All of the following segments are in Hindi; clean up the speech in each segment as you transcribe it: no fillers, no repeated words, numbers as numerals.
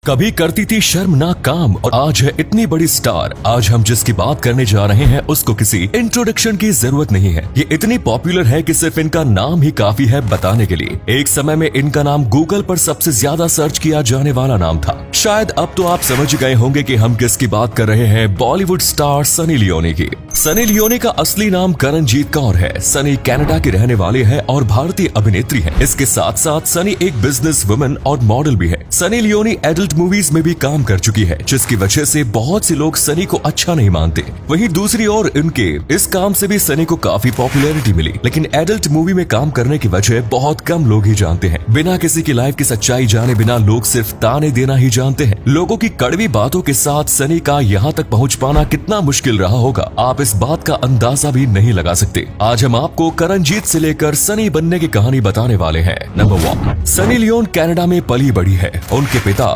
कभी करती थी शर्मनाक काम और आज है इतनी बड़ी स्टार। आज हम जिसकी बात करने जा रहे हैं उसको किसी इंट्रोडक्शन की जरूरत नहीं है। ये इतनी पॉपुलर है कि सिर्फ इनका नाम ही काफी है बताने के लिए। एक समय में इनका नाम गूगल पर सबसे ज्यादा सर्च किया जाने वाला नाम था। शायद अब तो आप समझ गए होंगे कि हम किसकी बात कर रहे हैं, बॉलीवुड स्टार सनी लियोनी की। सनी लियोनी का असली नाम करणजीत कौर है। सनी कनाडा के रहने वाले हैं और भारतीय अभिनेत्री हैं। इसके साथ साथ सनी एक बिजनेस वुमन और मॉडल भी है। सनी लियोनी एडल्ट मूवीज में भी काम कर चुकी है, जिसकी वजह से बहुत से लोग सनी को अच्छा नहीं मानते। वहीं दूसरी ओर इनके इस काम से भी सनी को काफी पॉपुलैरिटी मिली, लेकिन एडल्ट मूवी में काम करने की वजह बहुत कम लोग ही जानते हैं। बिना किसी की लाइफ की सच्चाई जाने बिना लोग सिर्फ ताने देना ही जानते हैं। लोगों की कड़वी बातों के साथ सनी का यहाँ तक पहुँच पाना कितना मुश्किल रहा होगा, आप इस बात का अंदाजा भी नहीं लगा सकते। आज हम आपको करणजीत से लेकर सनी बनने की कहानी बताने वाले हैं। नंबर 1, सनी लियोन कनाडा में पली बड़ी है। उनके पिता,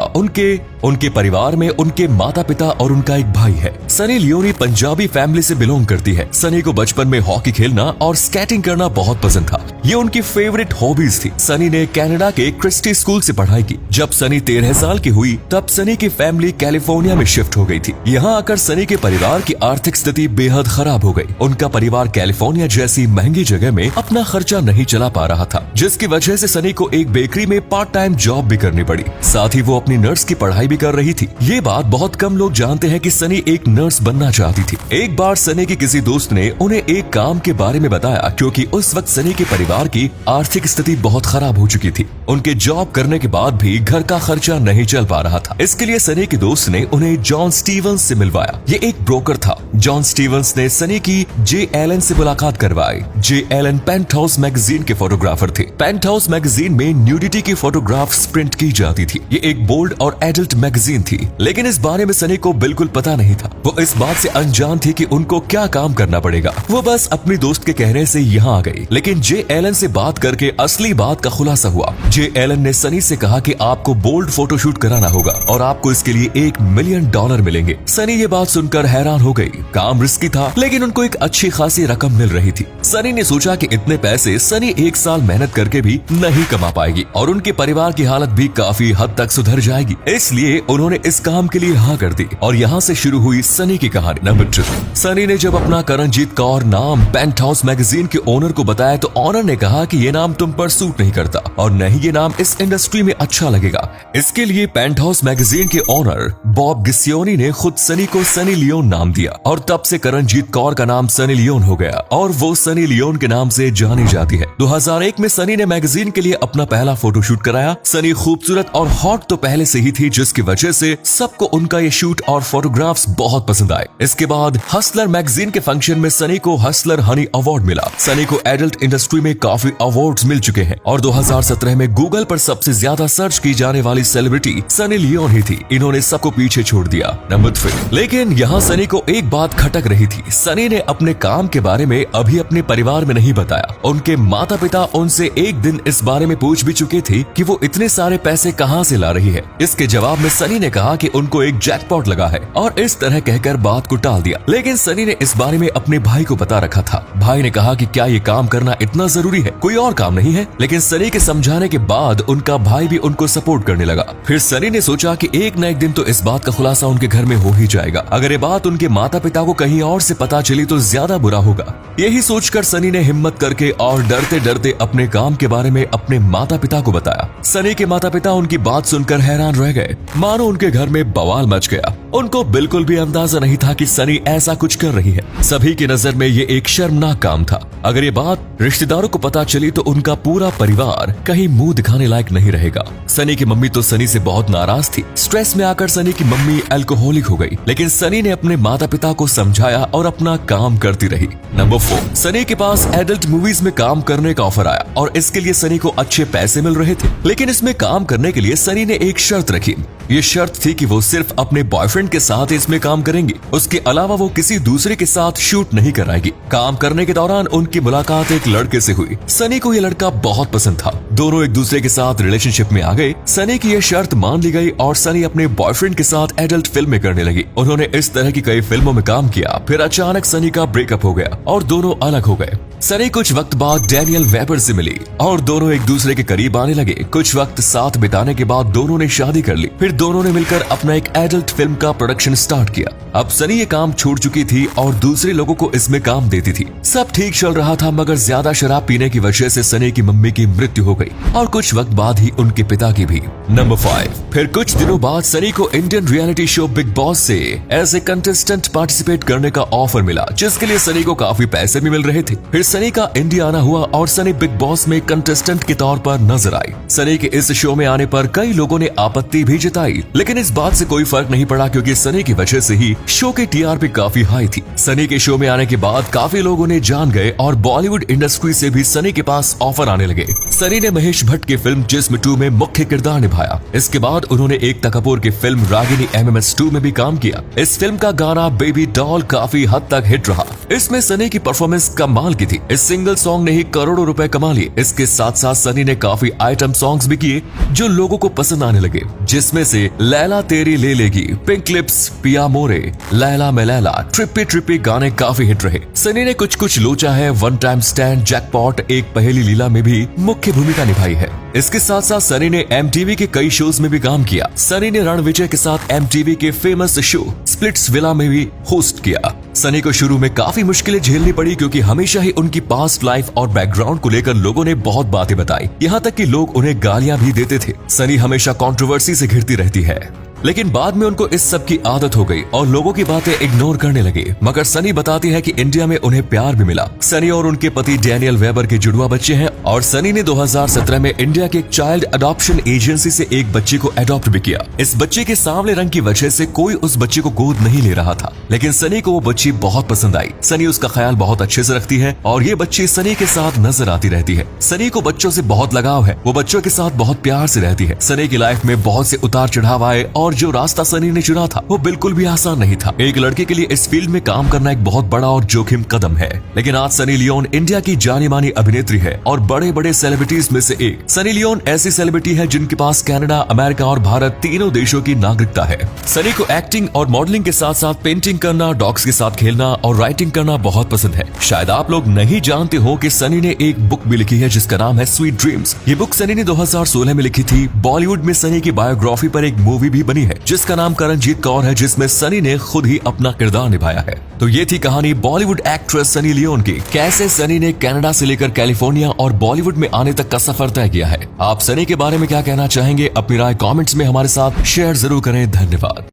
उनके परिवार में उनके माता पिता और उनका एक भाई है। सनी लियोनी पंजाबी फैमिली से बिलोंग करती है। सनी को बचपन में हॉकी खेलना और स्केटिंग करना बहुत पसंद था। ये उनकी फेवरेट हॉबीज थी। सनी ने कनाडा के क्रिस्टी स्कूल से पढ़ाई की। जब सनी 13 साल की हुई तब सनी की फैमिली कैलिफोर्निया में शिफ्ट हो गई थी। यहाँ आकर सनी के परिवार की आर्थिक स्थिति बेहद खराब हो गई। उनका परिवार कैलिफोर्निया जैसी महंगी जगह में अपना खर्चा नहीं चला पा रहा था, जिसकी वजह से सनी को एक बेकरी में पार्ट टाइम जॉब भी करनी पड़ी। साथ ही वो अपनी नर्स की पढ़ाई भी कर रही थी। ये बात बहुत कम लोग जानते हैं कि सनी एक नर्स बनना चाहती थी। एक बार सनी के किसी दोस्त ने उन्हें एक काम के बारे में बताया, क्योंकि उस वक्त सनी के परिवार की आर्थिक स्थिति बहुत खराब हो चुकी थी। उनके जॉब करने के बाद भी घर का खर्चा नहीं चल पा रहा था। इसके लिए सनी के दोस्त ने उन्हें जॉन स्टीवंस से मिलवाया। ये एक ब्रोकर था। जॉन स्टीवंस ने सनी की जे एलन से मुलाकात करवाई। जे एलन पेंटहाउस मैगजीन के फोटोग्राफर थे। पेंटहाउस मैगजीन में न्यूडिटी की फोटोग्राफ्स प्रिंट की जाती थी। ये एक बोल्ड और एडल्ट मैगजीन थी, लेकिन इस बारे में सनी को बिल्कुल पता नहीं था। वो इस बात से अनजान थी कि उनको क्या काम करना पड़ेगा। वो बस अपनी दोस्त के कहने से यहाँ आ गई। लेकिन जे एलन से बात करके असली बात का खुलासा हुआ। जे एलन ने सनी से कहा कि आपको बोल्ड फोटोशूट कराना होगा और आपको इसके लिए $1 मिलियन मिलेंगे। सनी ये बात सुनकर हैरान हो गई। काम रिस्की था, लेकिन उनको एक अच्छी खासी रकम मिल रही थी। सनी ने सोचा कि इतने पैसे सनी 1 साल मेहनत करके भी नहीं कमा पाएगी और उनके परिवार की हालत भी काफी हद तक सुधर जाएगी। इसलिए उन्होंने इस काम के लिए हाँ कर दी और यहाँ से शुरू हुई सनी की कहानी। नंबर 2, सनी ने जब अपना करणजीत कौर नाम पेंटहाउस मैगजीन के ओनर को बताया तो ओनर ने कहा कि ये नाम तुम पर सूट नहीं करता और न ही ये नाम इस इंडस्ट्री में अच्छा लगेगा। इसके लिए पेंटहाउस मैगजीन के ओनर बॉब गिसियोनी ने खुद सनी को सनी लियोन नाम दिया और तब से करणजीत कौर का नाम सनी लियोन हो गया और वो सनी लियोन के नाम से जानी जाती है। 2001 में सनी ने मैगजीन के लिए अपना पहला फोटोशूट कराया। सनी खूबसूरत और हॉट तो पहले से ही थी, जिसकी वजह से सबको उनका ये शूट और फोटोग्राफ्स बहुत पसंद आए। इसके बाद हसलर मैगजीन के फंक्शन में सनी को हसलर हनी अवार्ड मिला। सनी को एडल्ट इंडस्ट्री में काफी अवार्ड्स मिल चुके हैं और 2017 में गूगल पर सबसे ज्यादा सर्च की जाने वाली सेलिब्रिटी सनी लियोन ही थी। इन्होंने सबको पीछे छोड़ दिया। नंबर 3, लेकिन यहाँ सनी को एक बात खटक रही थी। सनी ने अपने काम के बारे में अभी अपने परिवार में नहीं बताया। उनके माता पिता उनसे एक दिन इस बारे में पूछ भी चुके थे कि वो इतने सारे पैसे कहाँ से ला रही है। इसके जवाब में सनी ने कहा कि उनको एक जैकपॉट लगा है और इस तरह कहकर बात को टाल दिया। लेकिन सनी ने इस बारे में अपने भाई को बता रखा था। भाई ने कहा कि क्या ये काम करना इतना जरूरी है, कोई और काम नहीं है। लेकिन सनी के समझाने के बाद उनका भाई भी उनको सपोर्ट करने लगा। फिर सनी ने सोचा कि एक न एक दिन तो इस बात का खुलासा उनके घर में हो ही जाएगा। अगर ये बात उनके माता पिता को कहीं और से पता चली तो ज्यादा बुरा होगा। यही सोचकर सनी ने हिम्मत करके और डरते डरते अपने काम के बारे में अपने माता पिता को बताया। सनी के माता पिता उनकी बात सुनकर हैरान रह गए, मानो उनके घर में बवाल मच गया। उनको बिल्कुल भी अंदाजा नहीं था कि सनी ऐसा कुछ कर रही है। सभी की नजर में ये एक शर्मनाक काम था। अगर ये बात रिश्तेदारों को पता चली तो उनका पूरा परिवार कहीं मुंह दिखाने लायक नहीं रहेगा। सनी की मम्मी तो सनी से बहुत नाराज थी। स्ट्रेस में आकर सनी की मम्मी अल्कोहलिक हो गई, लेकिन सनी ने अपने माता पिता को समझाया और अपना काम करती रही। नंबर 4, सनी के पास एडल्ट मूवीज में काम करने का ऑफर आया और इसके लिए सनी को अच्छे पैसे मिल रहे थे। लेकिन इसमें काम करने के लिए सनी ने एक शर्त रखी। ये शर्त थी कि वो सिर्फ अपने बॉयफ्रेंड के साथ इसमें काम करेंगी। उसके अलावा वो किसी दूसरे के साथ शूट नहीं कराएगी। काम करने के दौरान उनकी मुलाकात एक लड़के से हुई। सनी को ये लड़का बहुत पसंद था। दोनों एक दूसरे के साथ रिलेशनशिप में आ गए। सनी की यह शर्त मान ली गई और सनी अपने बॉयफ्रेंड के साथ एडल्ट फिल्में करने लगी। उन्होंने इस तरह की कई फिल्मों में काम किया। फिर अचानक सनी का ब्रेकअप हो गया और दोनों अलग हो गए। सनी कुछ वक्त बाद डैनियल वेबर से मिली और दोनों एक दूसरे के करीब आने लगे। कुछ वक्त साथ बिताने के बाद दोनों ने शादी कर ली। फिर दोनों ने मिलकर अपना एक एडल्ट फिल्म का प्रोडक्शन स्टार्ट किया। अब सनी ये काम छोड़ चुकी थी और दूसरे लोगों को इसमें काम देती थी। सब ठीक चल रहा था, मगर ज्यादा शराब पीने की वजह से सनी की मम्मी की मृत्यु हो गई और कुछ वक्त बाद ही उनके पिता की भी। नंबर 5। फिर कुछ दिनों बाद सनी को Indian reality show big boss से एज ए कंटेस्टेंट पार्टिसिपेट करने का ऑफर मिला, जिसके लिए सनी को काफी पैसे भी मिल रहे थे। फिर सनी का इंडिया आना हुआ और सनी बिग बॉस में कंटेस्टेंट के तौर पर नजर आई। सनी के इस शो में आने पर कई लोगों ने आपत्ति भी जताई, लेकिन इस बात से कोई फर्क नहीं पड़ा क्योंकि सनी की वजह से ही शो की टीआरपी काफी हाई थी। सनी के शो में आने के बाद काफी लोगों ने जान गए और बॉलीवुड इंडस्ट्री से भी सनी के पास ऑफर आने लगे। सनी ने महेश भट्ट की फिल्म जिस्म 2 में मुख्य किरदार निभाया। इसके बाद उन्होंने एकता कपूर की फिल्म रागिनी MMS 2 में भी काम किया। इस फिल्म का गाना बेबी डॉल काफी हद तक हिट रहा। इसमें सनी की परफॉर्मेंस कमाल की थी। इस सिंगल सॉन्ग ने ही करोड़ों रुपए कमा लिए। इसके साथ साथ सनी ने काफी आइटम सॉन्ग्स भी किए जो लोगों को पसंद आने लगे, जिसमें से लैला तेरी ले लेगी, पिंक लिप्स, पिया मोरे, लैला में लैला, ट्रिपी ट्रिपी गाने काफी हिट रहे। सनी ने कुछ कुछ लोचा है, वन टाइम स्टैंड, जैकपॉट, एक पहेली लीला में भी मुख्य भूमिका निभाई है। इसके साथ साथ सनी ने MTV के कई शोज में भी काम किया। सनी ने रणविजय के साथ MTV के फेमस शो स्प्लिट्स विला में भी होस्ट किया। सनी को शुरू में काफी मुश्किलें झेलनी पड़ी क्योंकि हमेशा ही उनकी पास्ट लाइफ और बैकग्राउंड को लेकर लोगों ने बहुत बातें बताई, यहाँ तक कि लोग उन्हें गालियां भी देते थे। सनी हमेशा कंट्रोवर्सी से घिरती रहती है, लेकिन बाद में उनको इस सब की आदत हो गई और लोगों की बातें इग्नोर करने लगे। मगर सनी बताती है कि इंडिया में उन्हें प्यार भी मिला। सनी और उनके पति डैनियल वेबर के जुड़वा बच्चे हैं और सनी ने 2017 में इंडिया के एक चाइल्ड अडॉप्शन एजेंसी से एक बच्चे को अडॉप्ट भी किया। इस बच्चे के सांवले रंग की वजह से कोई उस बच्चे को गोद नहीं ले रहा था, लेकिन सनी को वो बच्ची बहुत पसंद आई। सनी उसका ख्याल बहुत अच्छे से रखती है और ये बच्ची सनी के साथ नजर आती रहती है। सनी को बच्चों से बहुत लगाव है, वो बच्चों के साथ बहुत प्यार से रहती है। सनी की लाइफ में बहुत से उतार चढ़ाव आए और जो रास्ता सनी ने चुना था वो बिल्कुल भी आसान नहीं था। एक लड़के के लिए इस फील्ड में काम करना एक बहुत बड़ा और जोखिम कदम है, लेकिन आज सनी लियोन इंडिया की जानी मानी अभिनेत्री है और बड़े बड़े सेलिब्रिटीज में से एक। सनी लियोन ऐसी सेलिब्रिटी है जिनके पास कनाडा, अमेरिका और भारत तीनों देशों की नागरिकता है। सनी को एक्टिंग और मॉडलिंग के साथ साथ पेंटिंग करना, डॉग्स के साथ खेलना और राइटिंग करना बहुत पसंद है। शायद आप लोग नहीं जानते हो कि सनी ने एक बुक भी लिखी है जिसका नाम है स्वीट ड्रीम्स। ये बुक सनी ने 2016 में लिखी थी। बॉलीवुड में सनी की बायोग्राफी पर एक मूवी भी बनी है जिसका नाम करणजीत कौर है, जिसमें सनी ने खुद ही अपना किरदार निभाया है। तो ये थी कहानी बॉलीवुड एक्ट्रेस सनी लियोन की, कैसे सनी ने कनाडा से लेकर कैलिफोर्निया और बॉलीवुड में आने तक का सफर तय किया है। आप सनी के बारे में क्या कहना चाहेंगे? अपनी राय कमेंट्स में हमारे साथ शेयर जरूर करें। धन्यवाद।